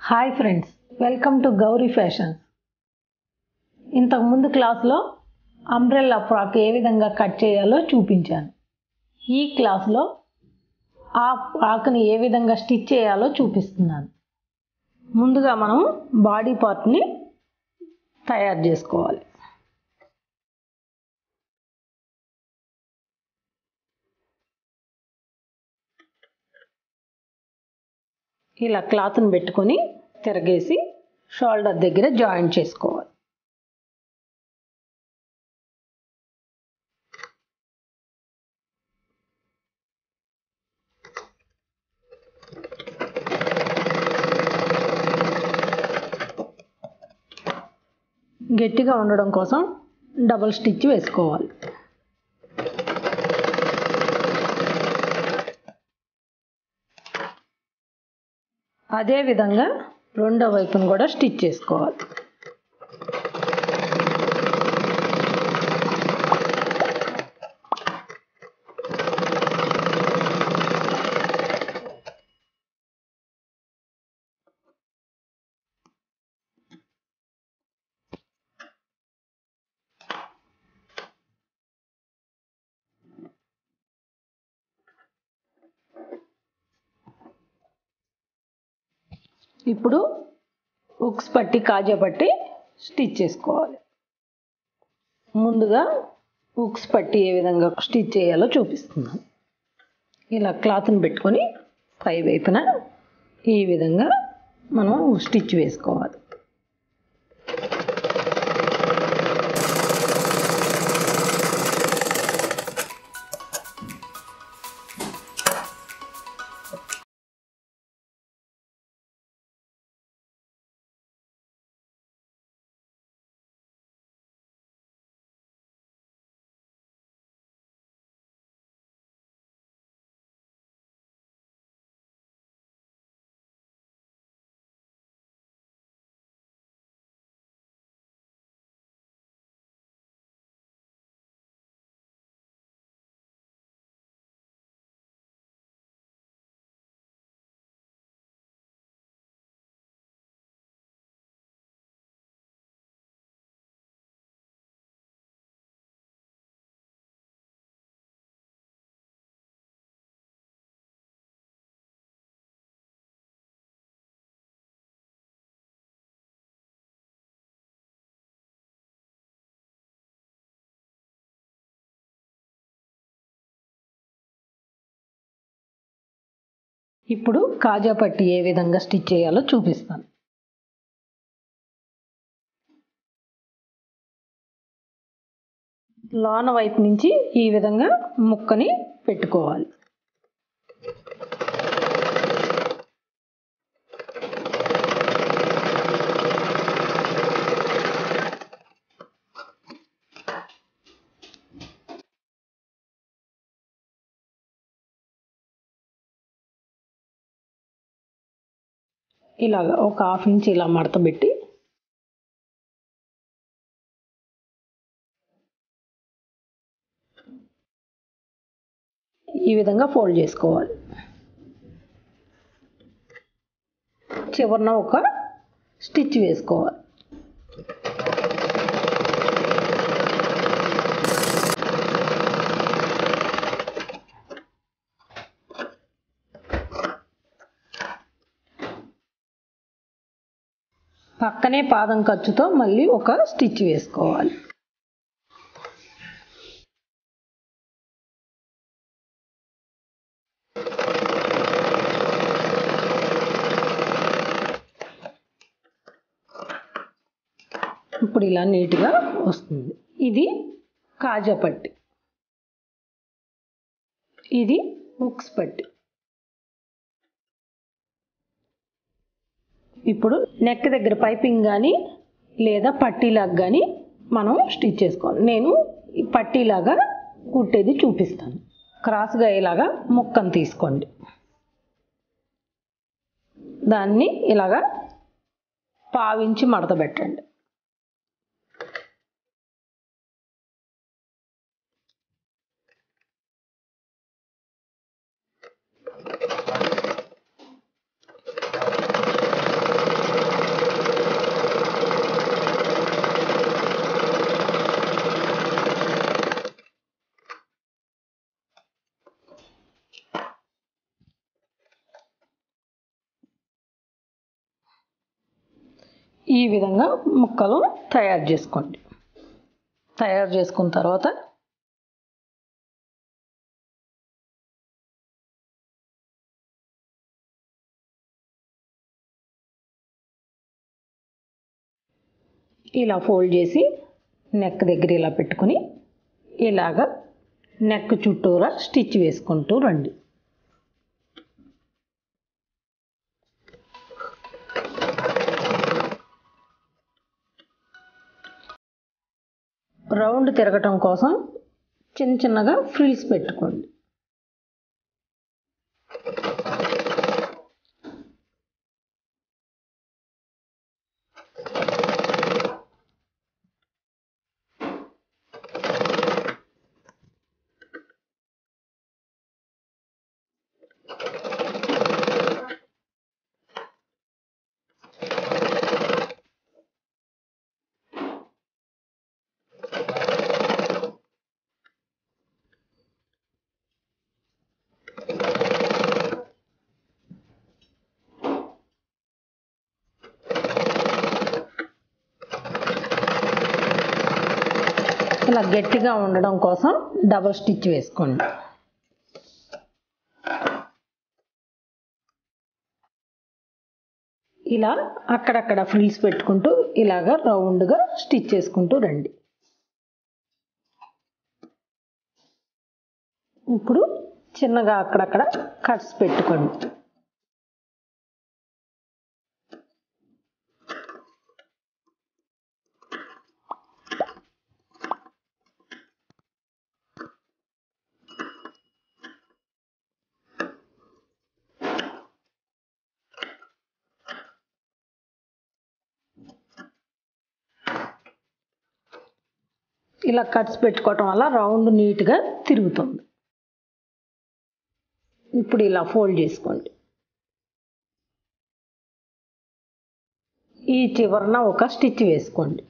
Hi friends, welcome to Gauri fashions. ఇంతకు ముందు క్లాస్లో అంబ్రెల్లా ఫ్రాక్ ఏ విధంగా కట్ చేయాలో చూపించాను. ఈ క్లాస్లో ఆ ఫ్రాక్ని ఏ విధంగా స్టిచ్ చేయాలో చూపిస్తున్నాను. ముందుగా మనం బాడీ పార్ట్ని తయారు చేసుకోవాలి. ఇలా క్లాత్ని పెట్టుకొని తిరగేసి షోల్డర్ దగ్గర జాయింట్ చేసుకోవాలి. గట్టిగా ఉండడం కోసం డబుల్ స్టిచ్ వేసుకోవాలి. అదే విధంగా రెండో వైపును కూడా స్టిచ్ చేసుకోవాలి. ఇప్పుడు హుక్స్ పట్టి కాజా పట్టి స్టిచ్ చేసుకోవాలి. ముందుగా హుక్స్ పట్టి ఏ విధంగా స్టిచ్ చేయాలో చూపిస్తున్నాను. ఇలా క్లాత్ని పెట్టుకొని పై వైపున ఈ విధంగా మనం స్టిచ్ వేసుకోవాలి. ఇప్పుడు కాజా పట్టి ఏ విధంగా స్టిచ్ చేయాలో చూపిస్తాను. లోన వైపు నుంచి ఈ విధంగా ముక్కని పెట్టుకోవాలి. ఇలాగ ఒక హాఫ్ ఇంచ్ ఇలా మడత పెట్టి ఈ విధంగా ఫోల్డ్ చేసుకోవాలి. చివరన ఒక స్టిచ్ వేసుకోవాలి. పక్కనే పాదం ఖర్చుతో మళ్ళీ ఒక స్టిచ్ వేసుకోవాలి. ఇప్పుడు ఇలా నీట్గా వస్తుంది. ఇది కాజా పట్టి, ఇది హుక్స్ పట్టి. ఇప్పుడు నెక్ దగ్గర పైపింగ్ కానీ లేదా పట్టీలాగా కానీ మనం స్టిచ్ చేసుకోవాలి. నేను ఈ పట్టీలాగా కుట్టేది చూపిస్తాను. క్రాస్గా ఇలాగా ముక్కను తీసుకోండి. దాన్ని ఇలాగా పావించి మడత పెట్టండి. ఈ విధంగా ముక్కలు తయారు చేసుకోండి. తయారు చేసుకున్న తర్వాత ఇలా ఫోల్డ్ చేసి నెక్ దగ్గర ఇలా పెట్టుకొని ఇలాగా నెక్ చుట్టూరా స్టిచ్ వేసుకుంటూ రండి. రౌండ్ తిరగటం కోసం చిన్న చిన్నగా ఫ్రిల్స్ పెట్టుకోండి. ఇలా గట్టిగా ఉండడం కోసం డబుల్ స్టిచ్ వేసుకోండి. ఇలా అక్కడక్కడ ఫ్రిల్స్ పెట్టుకుంటూ ఇలాగా రౌండ్గా స్టిచ్ చేసుకుంటూ రండి. ఇప్పుడు చిన్నగా అక్కడక్కడ కట్స్ పెట్టుకోండి. ఇలా కట్స్ పెట్టుకోవటం వల్ల రౌండ్ నీట్గా తిరుగుతుంది. ఇప్పుడు ఇలా ఫోల్డ్ చేసుకోండి. ఈ చివరన ఒక స్టిచ్ వేసుకోండి.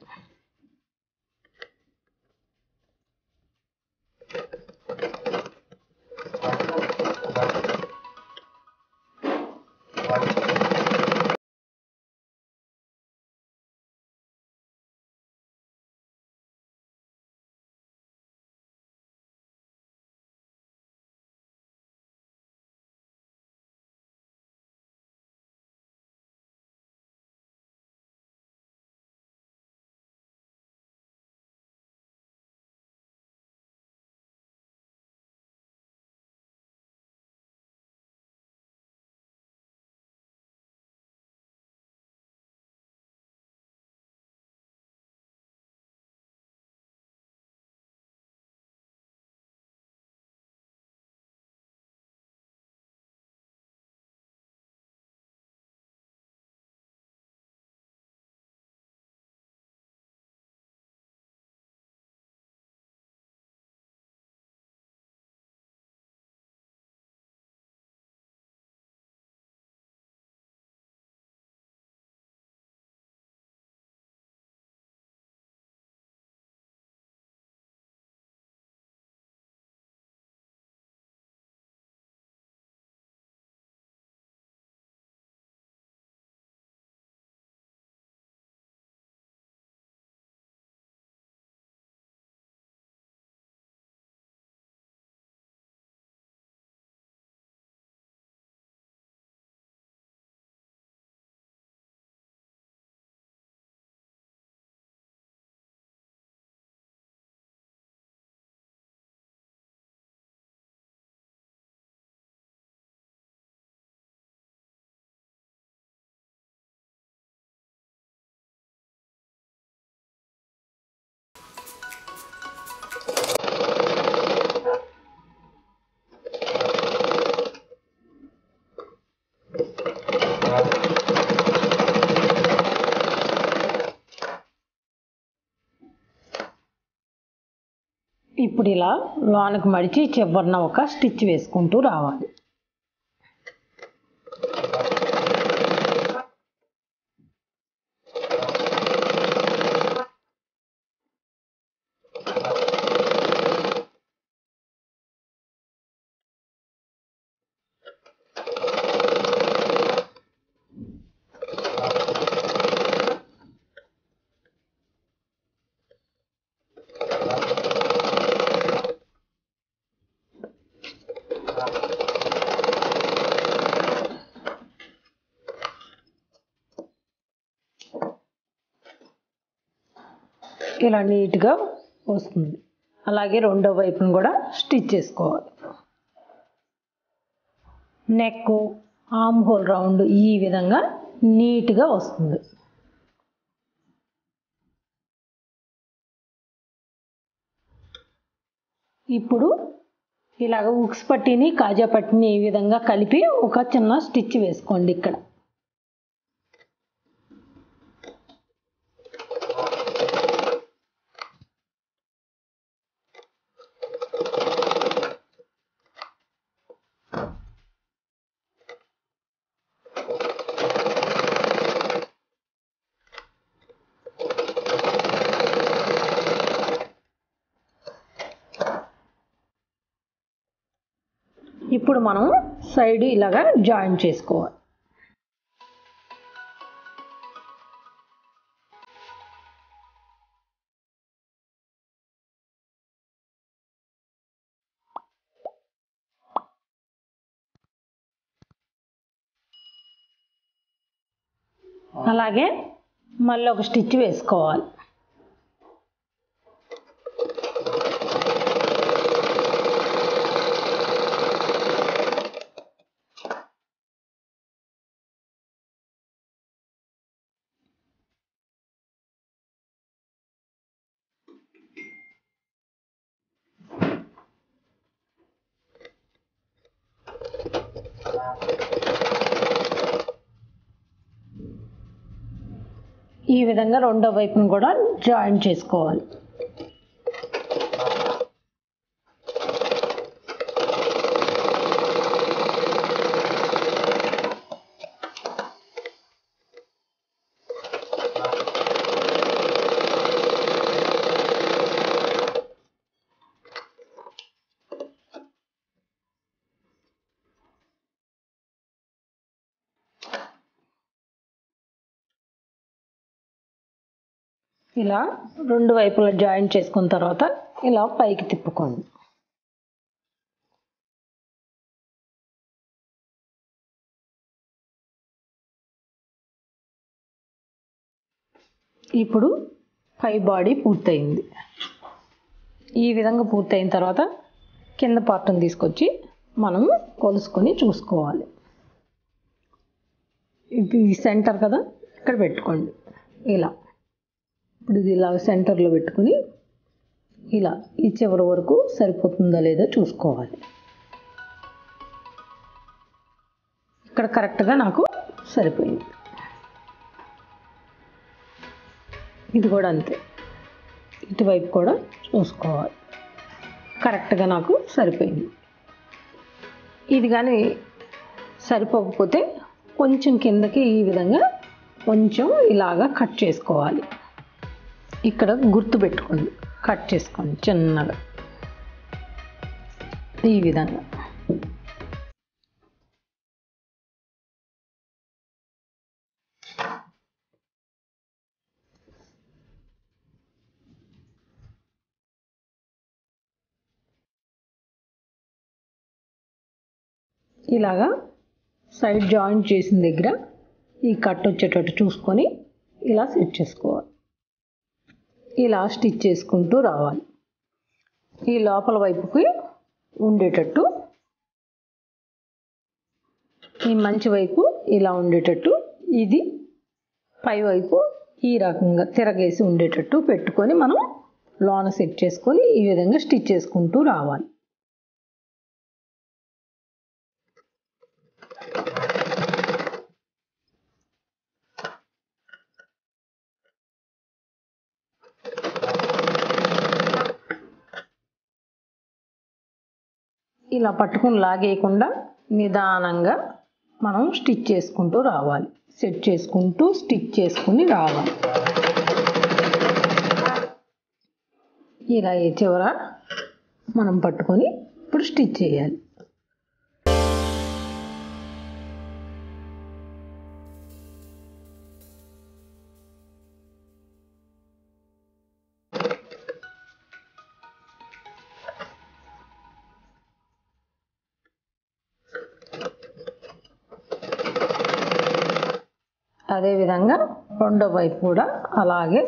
ఇప్పుడు ఇలా లోనకి మడిచి చివరన ఒక స్టిచ్ వేసుకుంటూ రావాలి. ఇలా నీట్గా వస్తుంది. అలాగే రెండో వైపును కూడా స్టిచ్ చేసుకోవాలి. నెక్, ఆర్మ్ హోల్ రౌండ్ ఈ విధంగా నీట్గా వస్తుంది. ఇప్పుడు ఇలాగ ఉక్స్ పట్టీని కాజా పట్టీని ఈ విధంగా కలిపి ఒక చిన్న స్టిచ్ వేసుకోండి. ఇక్కడ ఇప్పుడు మనం సైడ్ ఇలాగా జాయిన్ చేసుకోవాలి. అలాగే మళ్ళీ ఒక స్టిచ్ వేసుకోవాలి. ఈ విధంగా రెండో వైపును కూడా జాయిన్ చేసుకోవాలి. ఇలా రెండు వైపులా జాయిన్ చేసుకున్న తర్వాత ఇలా పైకి తిప్పుకోండి. ఇప్పుడు పై బాడీ పూర్తయింది. ఈ విధంగా పూర్తయిన తర్వాత కింద పార్ట్ని తీసుకొచ్చి మనం కొలుసుకొని చూసుకోవాలి. ఇది సెంటర్ కదా, ఇక్కడ పెట్టుకోండి. ఇలా ఇప్పుడు ఇది ఇలా సెంటర్లో పెట్టుకుని ఇలా ఈ చివరి వరకు సరిపోతుందా లేదా చూసుకోవాలి. ఇక్కడ కరెక్ట్గా నాకు సరిపోయింది. ఇది కూడా అంతే, ఇటువైపు కూడా చూసుకోవాలి. కరెక్ట్గా నాకు సరిపోయింది. ఇది కానీ సరిపోకపోతే కొంచెం కిందకి ఈ విధంగా కొంచెం ఇలాగా కట్ చేసుకోవాలి. ఇక్కడ గుర్తు పెట్టుకోండి, కట్ చేసుకోండి చిన్నగా ఈ విధంగా. ఇలాగా సైడ్ జాయింట్ చేసిన దగ్గర ఈ కట్ వచ్చేటట్టు చూసుకొని ఇలా సెట్ చేసుకోవాలి. ఇలా స్టిచ్ చేసుకుంటూ రావాలి. ఈ లోపల వైపుకి ఉండేటట్టు, ఈ మంచి వైపు ఇలా ఉండేటట్టు, ఇది పై వైపు ఈ రకంగా తిరగేసి ఉండేటట్టు పెట్టుకొని మనం లోన సెట్ చేసుకొని ఈ విధంగా స్టిచ్ చేసుకుంటూ రావాలి. ఇలా పట్టుకుని లాగేయకుండా నిదానంగా మనం స్టిచ్ చేసుకుంటూ రావాలి. సెట్ చేసుకుంటూ స్టిచ్ చేసుకుని రావాలి. ఇలా ఈ చివర మనం పట్టుకొని ఇప్పుడు స్టిచ్ చేయాలి. అదేవిధంగా రెండో వైపు కూడా అలాగే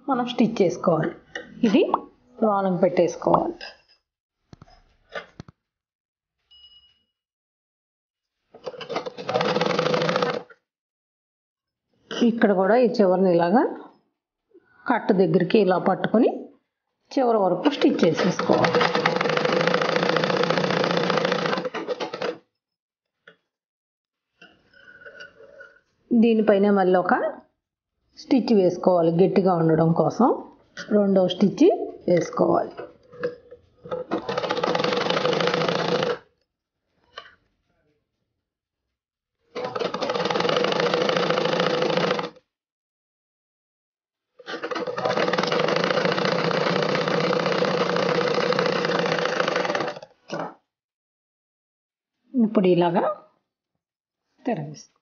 మనం స్టిచ్ చేసుకోవాలి. ఇది లోనికి పెట్టేసుకోవాలి. ఇక్కడ కూడా ఈ చివరిని ఇలాగా కట్ దగ్గరికి ఇలా పట్టుకొని చివరి వరకు స్టిచ్ చేసేసుకోవాలి. దీనిపైన మళ్ళీ ఒక స్టిచ్ వేసుకోవాలి. గట్టిగా ఉండడం కోసం రెండవ స్టిచ్ వేసుకోవాలి. ఇప్పుడు ఇలాగా తిరగేస్తాం.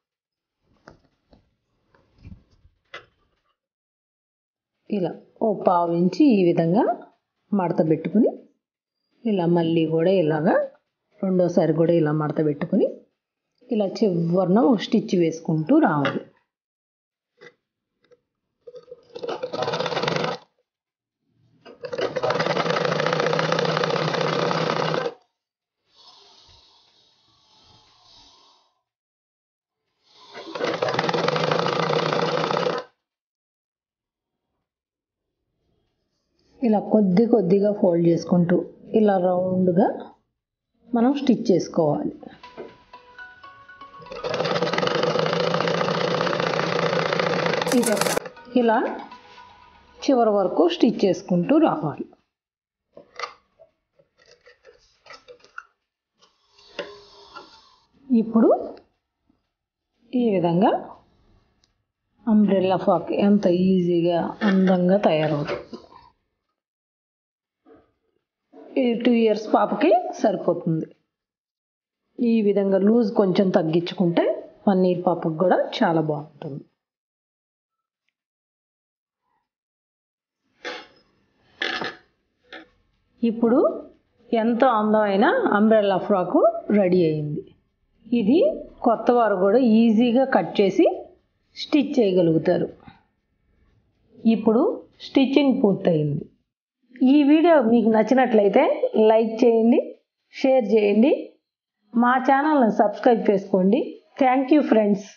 ఇలా ఓ పావు ఇంచి ఈ విధంగా మడత పెట్టుకుని ఇలా మళ్ళీ కూడా ఇలాగా రెండోసారి కూడా ఇలా మడత పెట్టుకుని ఇలా చివరన ఒక స్టిచ్ వేసుకుంటూ రావాలి. ఇలా కొద్దిగా ఫోల్డ్ చేసుకుంటూ ఇలా రౌండ్గా మనం స్టిచ్ చేసుకోవాలి. ఇలా చివరి వరకు స్టిచ్ చేసుకుంటూ రావాలి. ఇప్పుడు ఈ విధంగా అంబ్రెల్లా ఫ్రాక్ ఎంత ఈజీగా అందంగా తయారవుతుంది. ఇది 2 years పాపకి సరిపోతుంది. ఈ విధంగా లూజ్ కొంచెం తగ్గించుకుంటే 1 year పాపకు కూడా చాలా బాగుంటుంది. ఇప్పుడు ఎంతో అందమైన అంబ్రెల్లా ఫ్రాక్ రెడీ అయింది. ఇది కొత్త వారు కూడా ఈజీగా కట్ చేసి స్టిచ్ చేయగలుగుతారు. ఇప్పుడు స్టిచ్చింగ్ పూర్తయింది. ఈ వీడియో మీకు నచ్చినట్లయితే లైక్ చేయండి, షేర్ చేయండి, మా ఛానల్ని సబ్స్క్రైబ్ చేసుకోండి. Thank you friends.